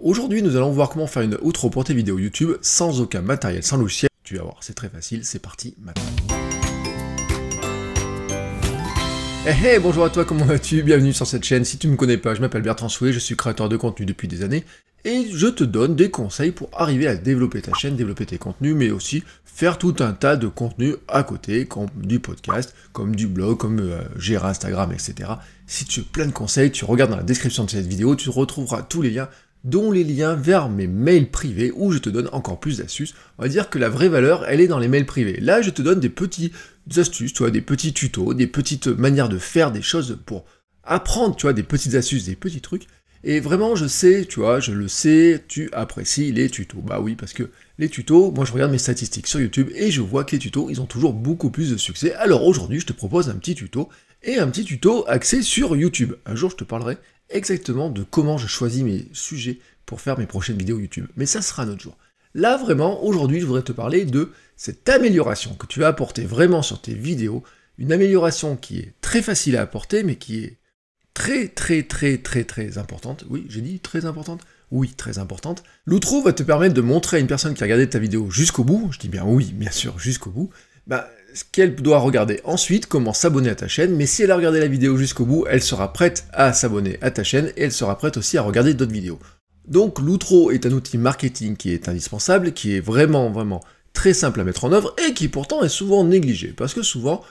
Aujourd'hui, nous allons voir comment faire une outro pour tes vidéos YouTube sans aucun matériel, sans logiciel. Tu vas voir, c'est très facile, c'est parti maintenant. Hey, bonjour à toi, comment vas-tu? Bienvenue sur cette chaîne. Si tu ne me connais pas, je m'appelle Bertrand Souhé, je suis créateur de contenu depuis des années et je te donne des conseils pour arriver à développer ta chaîne, développer tes contenus, mais aussi faire tout un tas de contenus à côté, comme du podcast, comme du blog, comme gérer Instagram, etc. Si tu veux plein de conseils, tu regardes dans la description de cette vidéo, tu retrouveras tous les liens, dont les liens vers mes mails privés où je te donne encore plus d'astuces. On va dire que la vraie valeur, elle est dans les mails privés. Là, je te donne des petites astuces, tu vois, des petits tutos, des petites manières de faire des choses pour apprendre, tu vois, des petites astuces, des petits trucs. Et vraiment, je sais, tu vois, je le sais, tu apprécies les tutos. Bah oui, parce que les tutos, moi je regarde mes statistiques sur YouTube et je vois que les tutos, ils ont toujours beaucoup plus de succès. Alors aujourd'hui, je te propose un petit tuto, et un petit tuto axé sur YouTube. Un jour, je te parlerai exactement de comment je choisis mes sujets pour faire mes prochaines vidéos YouTube. Mais ça sera un autre jour. Là, vraiment, aujourd'hui, je voudrais te parler de cette amélioration que tu vas apporter vraiment sur tes vidéos. Une amélioration qui est très facile à apporter, mais qui est très importante. Oui, j'ai dit très importante? Oui, très importante. L'outro va te permettre de montrer à une personne qui a regardé ta vidéo jusqu'au bout, je dis bien oui, bien sûr, jusqu'au bout, ce qu'elle doit regarder ensuite, comment s'abonner à ta chaîne, mais si elle a regardé la vidéo jusqu'au bout, elle sera prête à s'abonner à ta chaîne, et elle sera prête aussi à regarder d'autres vidéos. Donc l'outro est un outil marketing qui est indispensable, qui est vraiment très simple à mettre en œuvre, et qui pourtant est souvent négligé, parce que souvent,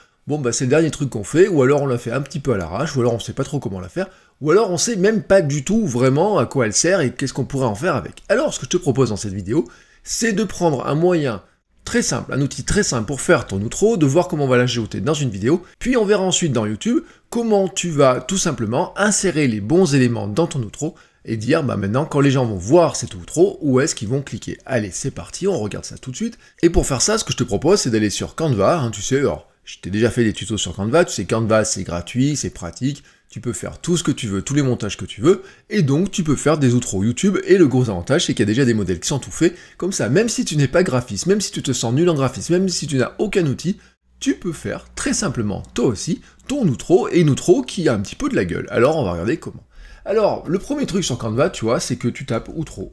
c'est le dernier truc qu'on fait, ou alors on l'a fait un petit peu à l'arrache, ou alors on sait pas trop comment la faire, ou alors on sait même pas du tout vraiment à quoi elle sert, et qu'est-ce qu'on pourrait en faire avec. Alors ce que je te propose dans cette vidéo, c'est de prendre un moyen très simple, un outil très simple pour faire ton outro, de voir comment on va l'ajouter dans une vidéo, puis on verra ensuite dans YouTube comment tu vas tout simplement insérer les bons éléments dans ton outro, et dire maintenant quand les gens vont voir cet outro, où est-ce qu'ils vont cliquer. Allez, c'est parti, on regarde ça tout de suite. Et pour faire ça, ce que je te propose, c'est d'aller sur Canva, tu sais, alors, je t'ai déjà fait des tutos sur Canva, tu sais, Canva c'est gratuit, c'est pratique, tu peux faire tout ce que tu veux, tous les montages que tu veux, et donc tu peux faire des outros YouTube, et le gros avantage c'est qu'il y a déjà des modèles qui sont tout faits, comme ça, même si tu n'es pas graphiste, même si tu te sens nul en graphisme, même si tu n'as aucun outil, tu peux faire très simplement, toi aussi, ton outro, et une outro qui a un petit peu de la gueule. Alors on va regarder comment. Alors, le premier truc sur Canva, tu vois, c'est que tu tapes outro.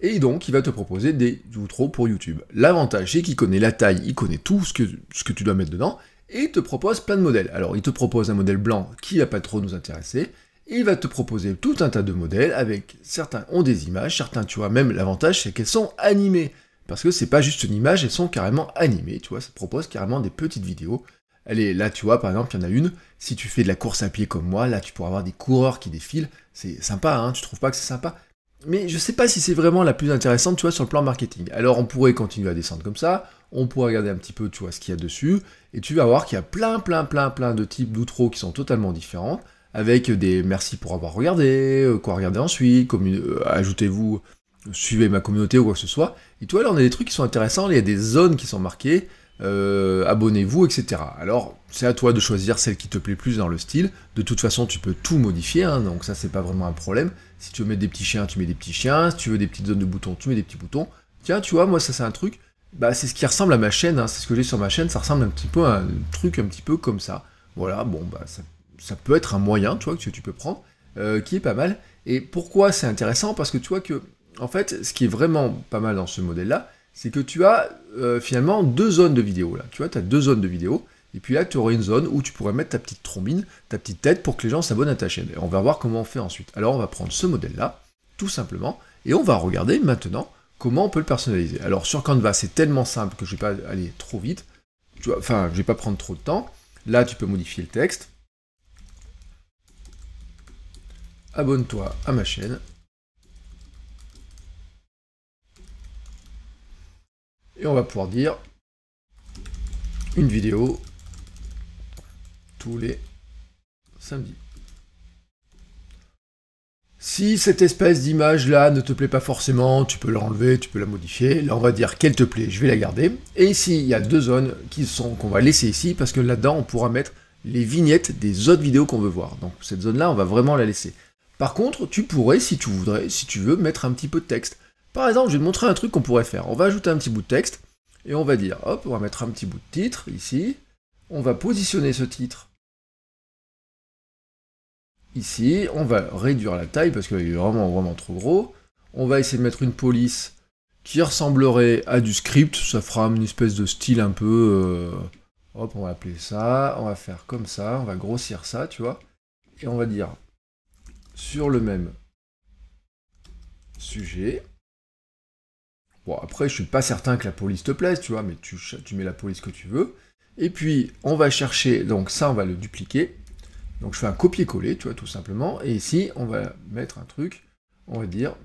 Et donc, il va te proposer des outros pour YouTube. L'avantage, c'est qu'il connaît la taille, il connaît tout ce que tu dois mettre dedans, et il te propose plein de modèles. Alors, il te propose un modèle blanc qui va pas trop nous intéresser, et il va te proposer tout un tas de modèles, avec certains ont des images, certains, tu vois, même l'avantage, c'est qu'elles sont animées. Parce que c'est pas juste une image, elles sont carrément animées, tu vois, ça te propose carrément des petites vidéos. Allez, là, tu vois, par exemple, il y en a une, si tu fais de la course à pied comme moi, là, tu pourras avoir des coureurs qui défilent, c'est sympa, hein, tu trouves pas que c'est sympa? Mais je sais pas si c'est vraiment la plus intéressante, tu vois, sur le plan marketing. Alors, on pourrait continuer à descendre comme ça, on pourrait regarder un petit peu, tu vois, ce qu'il y a dessus, et tu vas voir qu'il y a plein de types d'outros qui sont totalement différents, avec des merci pour avoir regardé, quoi regarder ensuite, ajoutez-vous, suivez ma communauté ou quoi que ce soit. Et tu vois, là, on a des trucs qui sont intéressants, il y a des zones qui sont marquées, abonnez-vous, etc. Alors, c'est à toi de choisir celle qui te plaît plus dans le style. De toute façon, tu peux tout modifier, hein, donc ça, c'est pas vraiment un problème. Si tu veux mettre des petits chiens, tu mets des petits chiens. Si tu veux des petites zones de boutons, tu mets des petits boutons. Tiens, tu vois, moi, ça, c'est un truc, c'est ce qui ressemble à ma chaîne, hein, c'est ce que j'ai sur ma chaîne, ça ressemble un petit peu à un truc un petit peu comme ça. Voilà, ça peut être un moyen, tu vois, que tu peux prendre, qui est pas mal. Et pourquoi c'est intéressant? Parce que tu vois que, en fait, ce qui est vraiment pas mal dans ce modèle-là, c'est que tu as finalement deux zones de vidéos, là. Tu vois, tu as deux zones de vidéos, et puis là, tu aurais une zone où tu pourrais mettre ta petite trombine, ta petite tête, pour que les gens s'abonnent à ta chaîne. Et on va voir comment on fait ensuite. Alors, on va prendre ce modèle-là, tout simplement, et on va regarder maintenant comment on peut le personnaliser. Alors, sur Canva, c'est tellement simple que je ne vais pas aller trop vite. Tu vois, enfin, je ne vais pas prendre trop de temps. Là, tu peux modifier le texte. Abonne-toi à ma chaîne. Et on va pouvoir dire une vidéo tous les samedis. Si cette espèce d'image-là ne te plaît pas forcément, tu peux l'enlever, tu peux la modifier. Là, on va dire qu'elle te plaît, je vais la garder. Et ici, il y a deux zones qu'on va laisser ici, parce que là-dedans, on pourra mettre les vignettes des autres vidéos qu'on veut voir. Donc cette zone-là, on va vraiment la laisser. Par contre, tu pourrais, si tu veux, mettre un petit peu de texte. Par exemple, je vais te montrer un truc qu'on pourrait faire. On va ajouter un petit bout de texte, et on va dire, hop, on va mettre un petit bout de titre, ici. On va positionner ce titre ici. On va réduire la taille, parce qu'il est vraiment trop gros. On va essayer de mettre une police qui ressemblerait à du script, ça fera une espèce de style un peu... hop, on va appeler ça, on va faire comme ça, on va grossir ça, tu vois. Et on va dire, sur le même sujet... Bon, après, je suis pas certain que la police te plaise, tu vois, mais tu mets la police que tu veux. Et puis, on va chercher, donc ça, on va le dupliquer. Donc, je fais un copier-coller, tu vois, tout simplement. Et ici, on va mettre un truc, on va dire...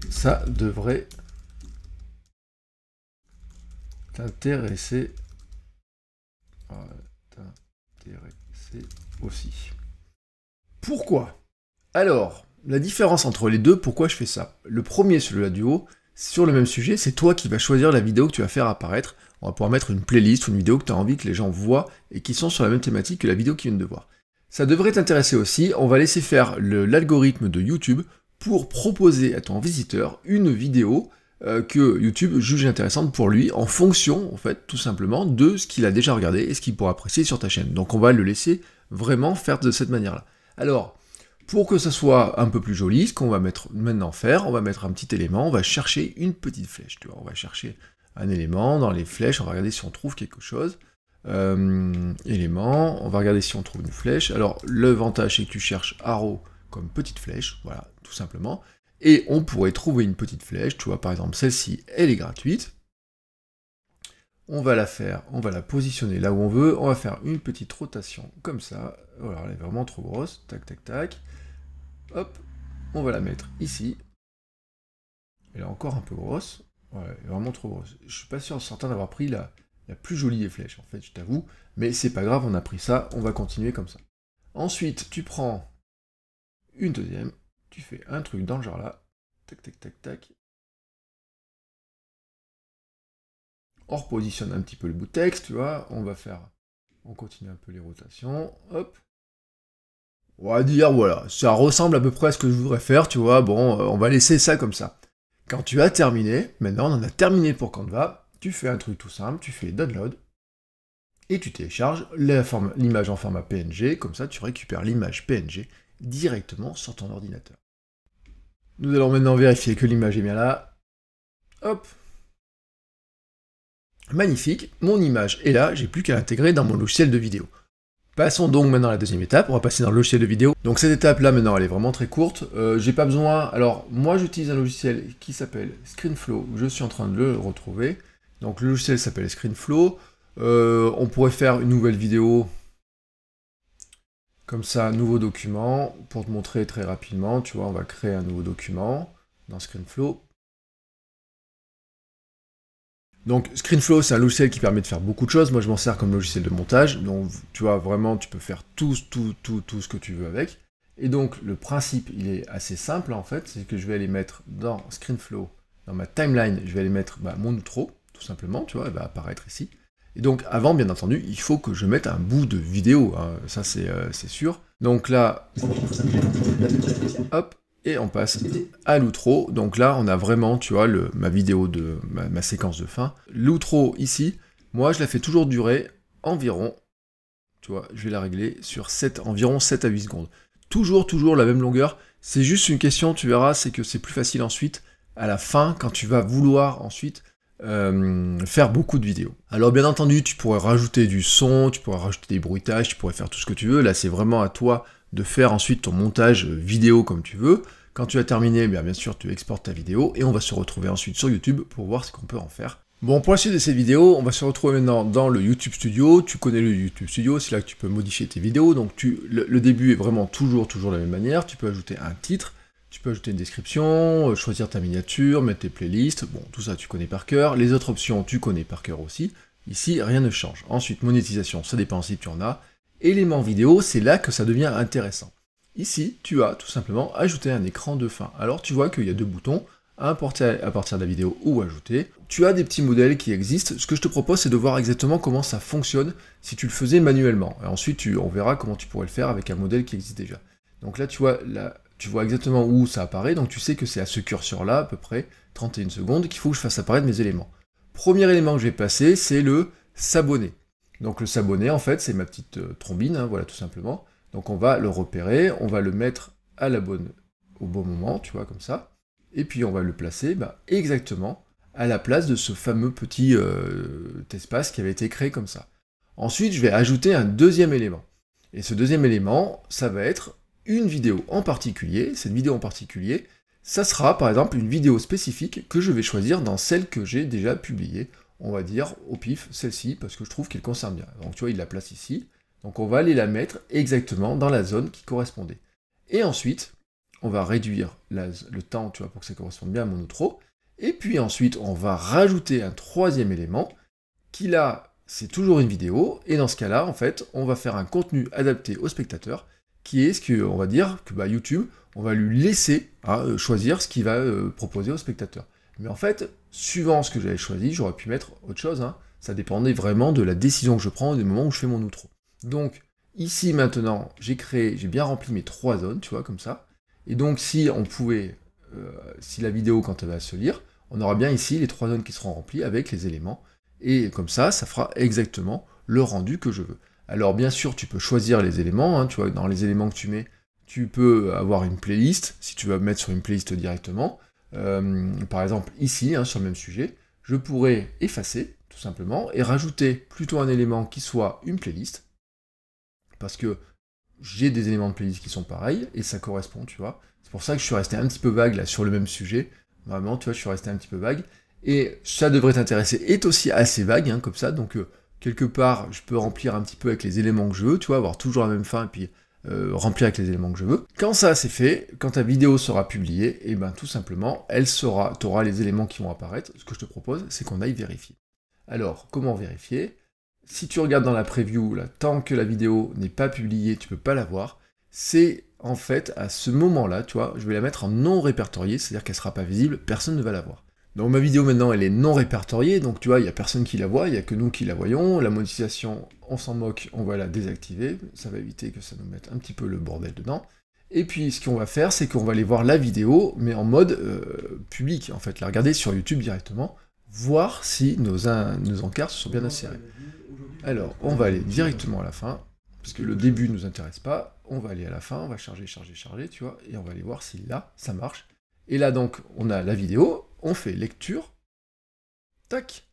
Ça devrait t'intéresser. Aussi. Pourquoi? Alors, la différence entre les deux, pourquoi je fais ça? Le premier, celui-là du haut, sur le même sujet, c'est toi qui vas choisir la vidéo que tu vas faire apparaître. On va pouvoir mettre une playlist ou une vidéo que tu as envie que les gens voient et qui sont sur la même thématique que la vidéo qu'ils viennent de voir. Ça devrait t'intéresser aussi, on va laisser faire l'algorithme de YouTube pour proposer à ton visiteur une vidéo que YouTube juge intéressante pour lui en fonction, en fait, tout simplement, de ce qu'il a déjà regardé et ce qu'il pourra apprécier sur ta chaîne. Donc on va le laisser vraiment faire de cette manière-là. Alors, pour que ça soit un peu plus joli, ce qu'on va maintenant faire, on va mettre un petit élément, on va chercher une petite flèche, tu vois, on va chercher un élément dans les flèches, on va regarder si on trouve quelque chose. Élément, on va regarder si on trouve une flèche. Alors, l'avantage, c'est que tu cherches arrow comme petite flèche, voilà, tout simplement. Et on pourrait trouver une petite flèche, tu vois, par exemple, celle-ci, elle est gratuite. On va la faire, on va la positionner là où on veut, on va faire une petite rotation comme ça. Voilà, elle est vraiment trop grosse, tac, tac, tac. Hop, on va la mettre ici. Elle est encore un peu grosse, voilà, elle est vraiment trop grosse. Je suis pas sûr certain d'avoir pris la plus jolie des flèches, en fait, je t'avoue. Mais c'est pas grave, on a pris ça, on va continuer comme ça. Ensuite, tu prends une deuxième, tu fais un truc dans le genre là, tac, tac, tac, tac. On repositionne un petit peu le bout de texte, tu vois, on continue un peu les rotations, hop. On va dire, voilà, ça ressemble à peu près à ce que je voudrais faire, tu vois, bon, on va laisser ça comme ça. Quand tu as terminé, maintenant on en a terminé pour Canva, tu fais un truc tout simple, tu fais download, et tu télécharges l'image en format PNG, comme ça tu récupères l'image PNG directement sur ton ordinateur. Nous allons maintenant vérifier que l'image est bien là. Hop. Magnifique, mon image est là, j'ai plus qu'à l'intégrer dans mon logiciel de vidéo. Passons donc maintenant à la deuxième étape, on va passer dans le logiciel de vidéo. Donc cette étape là maintenant elle est vraiment très courte, j'ai pas besoin, alors moi j'utilise un logiciel qui s'appelle ScreenFlow, je suis en train de le retrouver. Donc le logiciel s'appelle ScreenFlow, on pourrait faire une nouvelle vidéo, comme ça, nouveau document, pour te montrer très rapidement, tu vois, on va créer un nouveau document dans ScreenFlow. Donc ScreenFlow, c'est un logiciel qui permet de faire beaucoup de choses. Moi, je m'en sers comme logiciel de montage. Donc, tu vois, vraiment, tu peux faire tout ce que tu veux avec. Et donc, le principe, il est assez simple, en fait. C'est que je vais aller mettre dans ScreenFlow, dans ma timeline, je vais aller mettre mon outro, tout simplement, tu vois, elle va apparaître ici. Et donc, avant, bien entendu, il faut que je mette un bout de vidéo. Hein. Ça, c'est sûr. Donc là, hop. Et on passe à l'outro, donc là on a vraiment, tu vois, ma vidéo de ma séquence de fin. L'outro ici, moi je la fais toujours durer environ, tu vois, je vais la régler sur environ 7 à 8 secondes. Toujours la même longueur, c'est juste une question, tu verras, c'est que c'est plus facile ensuite, à la fin, quand tu vas vouloir ensuite faire beaucoup de vidéos. Alors bien entendu, tu pourrais rajouter du son, tu pourrais rajouter des bruitages, tu pourrais faire tout ce que tu veux, là c'est vraiment à toi de faire ensuite ton montage vidéo comme tu veux. Quand tu as terminé, bien sûr, tu exportes ta vidéo, et on va se retrouver ensuite sur YouTube pour voir ce qu'on peut en faire. Bon, pour la suite de cette vidéo, on va se retrouver maintenant dans le YouTube Studio. Tu connais le YouTube Studio, c'est là que tu peux modifier tes vidéos, donc le début est vraiment toujours de la même manière. Tu peux ajouter un titre, tu peux ajouter une description, choisir ta miniature, mettre tes playlists, bon, tout ça tu connais par cœur. Les autres options, tu connais par cœur aussi. Ici, rien ne change. Ensuite, monétisation, ça dépend si tu en as. Éléments vidéo, c'est là que ça devient intéressant. Ici, tu as tout simplement ajouté un écran de fin. Alors tu vois qu'il y a deux boutons, importer à partir de la vidéo ou ajouter. Tu as des petits modèles qui existent. Ce que je te propose, c'est de voir exactement comment ça fonctionne si tu le faisais manuellement. Et ensuite, on verra comment tu pourrais le faire avec un modèle qui existe déjà. Donc là, tu vois exactement où ça apparaît. Donc tu sais que c'est à ce curseur-là, à peu près 31 secondes, qu'il faut que je fasse apparaître mes éléments. Premier élément que je vais passer, c'est le s'abonner. Donc le s'abonner, en fait, c'est ma petite trombine, hein, voilà, tout simplement. Donc on va le repérer, on va le mettre au bon moment, tu vois, comme ça. Et puis on va le placer exactement à la place de ce fameux petit espace qui avait été créé comme ça. Ensuite, je vais ajouter un deuxième élément. Et ce deuxième élément, ça va être une vidéo en particulier. Cette vidéo en particulier, ça sera par exemple une vidéo spécifique que je vais choisir dans celle que j'ai déjà publiée. On va dire au pif celle-ci, parce que je trouve qu'elle concerne bien. Donc tu vois, il la place ici. Donc on va aller la mettre exactement dans la zone qui correspondait. Et ensuite, on va réduire le temps, tu vois, pour que ça corresponde bien à mon outro. Et puis ensuite, on va rajouter un troisième élément, qui là, c'est toujours une vidéo, et dans ce cas-là, en fait, on va faire un contenu adapté au spectateur, qui est ce qu'on va dire que YouTube, on va lui laisser choisir ce qu'il va proposer au spectateur. Mais en fait, suivant ce que j'avais choisi, j'aurais pu mettre autre chose, hein. Ça dépendait vraiment de la décision que je prends au moment où je fais mon outro. Donc, ici maintenant, j'ai bien rempli mes 3 zones, tu vois, comme ça. Et donc, si la vidéo, quand elle va se lire, on aura bien ici les 3 zones qui seront remplies avec les éléments. Et comme ça fera exactement le rendu que je veux. Alors bien sûr, tu peux choisir les éléments, hein, tu vois, dans les éléments que tu mets, tu peux avoir une playlist, si tu veux mettre sur une playlist directement. Par exemple, ici, hein, sur le même sujet, je pourrais effacer, tout simplement, et rajouter plutôt un élément qui soit une playlist, parce que j'ai des éléments de playlist qui sont pareils, et ça correspond, tu vois. C'est pour ça que je suis resté un petit peu vague, là, sur le même sujet. Vraiment, tu vois, je suis resté un petit peu vague. Et ça devrait t'intéresser, est aussi assez vague, hein, comme ça, donc quelque part, je peux remplir un petit peu avec les éléments que je veux, tu vois, avoir toujours la même fin, et puis remplir avec les éléments que je veux. Quand ça c'est fait, quand ta vidéo sera publiée, et ben tout simplement, tu auras les éléments qui vont apparaître. Ce que je te propose, c'est qu'on aille vérifier. Alors, comment vérifier? Si tu regardes dans la preview, là, tant que la vidéo n'est pas publiée, tu peux pas la voir. C'est en fait, à ce moment-là, tu vois, je vais la mettre en non répertorié, c'est-à-dire qu'elle sera pas visible, personne ne va la voir. Donc ma vidéo maintenant elle est non répertoriée, donc tu vois, il n'y a personne qui la voit, il n'y a que nous qui la voyons, la monétisation, on s'en moque, on va la désactiver, ça va éviter que ça nous mette un petit peu le bordel dedans. Et puis ce qu'on va faire, c'est qu'on va aller voir la vidéo, mais en mode public, en fait, la regarder sur YouTube directement, voir si nos encarts se sont bien insérés. Alors, on va aller directement à la fin, parce que le début ne nous intéresse pas, on va aller à la fin, on va charger, tu vois, et on va aller voir si là, ça marche. Et là donc, on a la vidéo, on fait lecture, tac.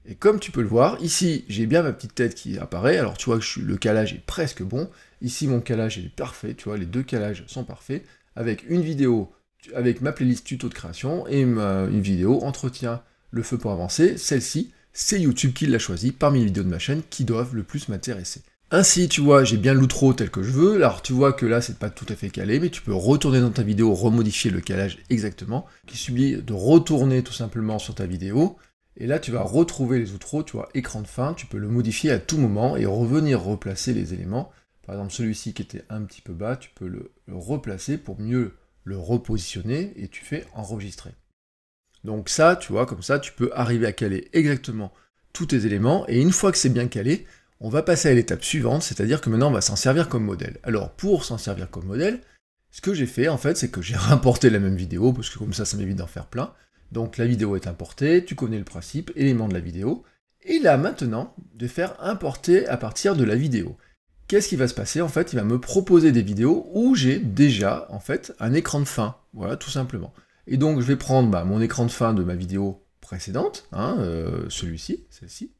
Et comme tu peux le voir, ici, j'ai bien ma petite tête qui apparaît, alors tu vois que le calage est presque bon, ici mon calage est parfait, tu vois, les deux calages sont parfaits, avec une vidéo, avec ma playlist tuto de création, et une vidéo entretien le feu pour avancer, celle-ci, c'est YouTube qui l'a choisie parmi les vidéos de ma chaîne qui doivent le plus m'intéresser. Ainsi, tu vois, j'ai bien l'outro tel que je veux, alors tu vois que là, c'est pas tout à fait calé, mais tu peux retourner dans ta vidéo, remodifier le calage exactement, qui suffit de retourner tout simplement sur ta vidéo, et là, tu vas retrouver les outros, tu vois, écran de fin, tu peux le modifier à tout moment, et revenir replacer les éléments. Par exemple, celui-ci qui était un petit peu bas, tu peux le replacer pour mieux le repositionner, et tu fais enregistrer. Donc ça, tu vois, comme ça, tu peux arriver à caler exactement tous tes éléments, et une fois que c'est bien calé, on va passer à l'étape suivante, c'est-à-dire que maintenant on va s'en servir comme modèle. Alors pour s'en servir comme modèle, ce que j'ai fait en fait, c'est que j'ai importé la même vidéo, parce que comme ça m'évite d'en faire plein. Donc la vidéo est importée, tu connais le principe, élément de la vidéo, et là maintenant, de faire importer à partir de la vidéo. Qu'est-ce qui va se passer? En fait, il va me proposer des vidéos où j'ai déjà en fait un écran de fin, voilà, tout simplement. Et donc je vais prendre mon écran de fin de ma vidéo précédente, hein, celui-ci, celle-ci.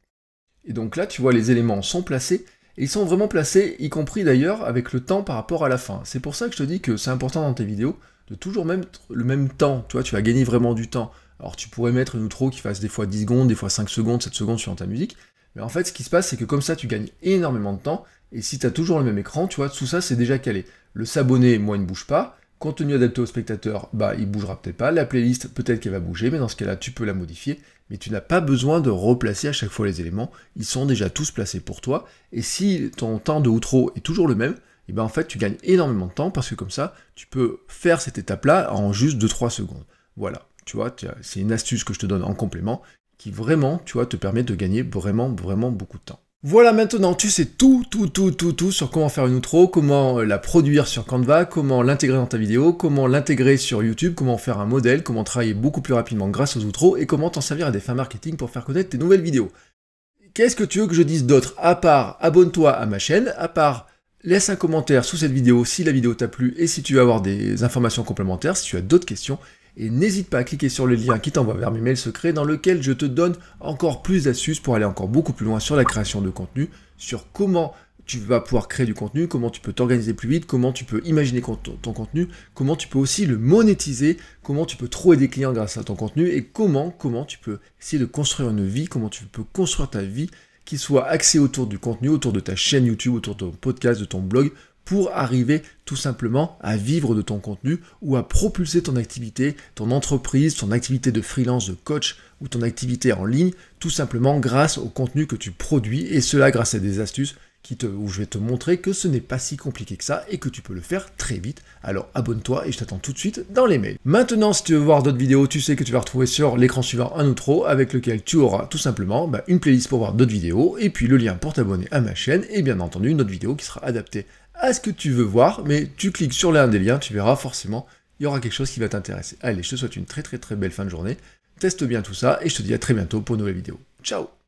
Et donc là, tu vois, les éléments sont placés, et ils sont vraiment placés, y compris d'ailleurs avec le temps par rapport à la fin. C'est pour ça que je te dis que c'est important dans tes vidéos de toujours mettre le même temps, tu vois, tu vas gagner vraiment du temps. Alors tu pourrais mettre une outro qui fasse des fois 10 secondes, des fois 5 secondes, 7 secondes suivant ta musique, mais en fait, ce qui se passe, c'est que comme ça, tu gagnes énormément de temps, et si tu as toujours le même écran, tu vois, tout ça, c'est déjà calé. Le s'abonner, moi, il ne bouge pas. Contenu adapté au spectateur, il bougera peut-être pas. La playlist, peut-être qu'elle va bouger, mais dans ce cas-là, tu peux la modifier. Mais tu n'as pas besoin de replacer à chaque fois les éléments. Ils sont déjà tous placés pour toi. Et si ton temps de outro est toujours le même, et en fait, tu gagnes énormément de temps parce que comme ça, tu peux faire cette étape-là en juste 2-3 secondes. Voilà, tu vois, c'est une astuce que je te donne en complément qui vraiment, tu vois, te permet de gagner vraiment beaucoup de temps. Voilà, maintenant tu sais tout sur comment faire une outro, comment la produire sur Canva, comment l'intégrer dans ta vidéo, comment l'intégrer sur YouTube, comment faire un modèle, comment travailler beaucoup plus rapidement grâce aux outros, et comment t'en servir à des fins marketing pour faire connaître tes nouvelles vidéos. Qu'est-ce que tu veux que je dise d'autre? À part, abonne-toi à ma chaîne, à part, laisse un commentaire sous cette vidéo si la vidéo t'a plu et si tu veux avoir des informations complémentaires, si tu as d'autres questions. Et n'hésite pas à cliquer sur le lien qui t'envoie vers mes mails secrets dans lequel je te donne encore plus d'astuces pour aller encore beaucoup plus loin sur la création de contenu, sur comment tu vas pouvoir créer du contenu, comment tu peux t'organiser plus vite, comment tu peux imaginer ton contenu, comment tu peux aussi le monétiser, comment tu peux trouver des clients grâce à ton contenu et comment tu peux essayer de construire une vie, comment tu peux construire ta vie qui soit axée autour du contenu, autour de ta chaîne YouTube, autour de ton podcast, de ton blog, pour arriver tout simplement à vivre de ton contenu ou à propulser ton activité, ton entreprise, ton activité de freelance, de coach ou ton activité en ligne, tout simplement grâce au contenu que tu produis et cela grâce à des astuces où je vais te montrer que ce n'est pas si compliqué que ça et que tu peux le faire très vite. Alors abonne-toi et je t'attends tout de suite dans les mails. Maintenant, si tu veux voir d'autres vidéos, tu sais que tu vas retrouver sur l'écran suivant un outro avec lequel tu auras tout simplement une playlist pour voir d'autres vidéos et puis le lien pour t'abonner à ma chaîne et bien entendu une autre vidéo qui sera adaptée à ce que tu veux voir, mais tu cliques sur l'un des liens, tu verras forcément, il y aura quelque chose qui va t'intéresser. Allez, je te souhaite une très belle fin de journée, teste bien tout ça et je te dis à très bientôt pour une nouvelle vidéo. Ciao!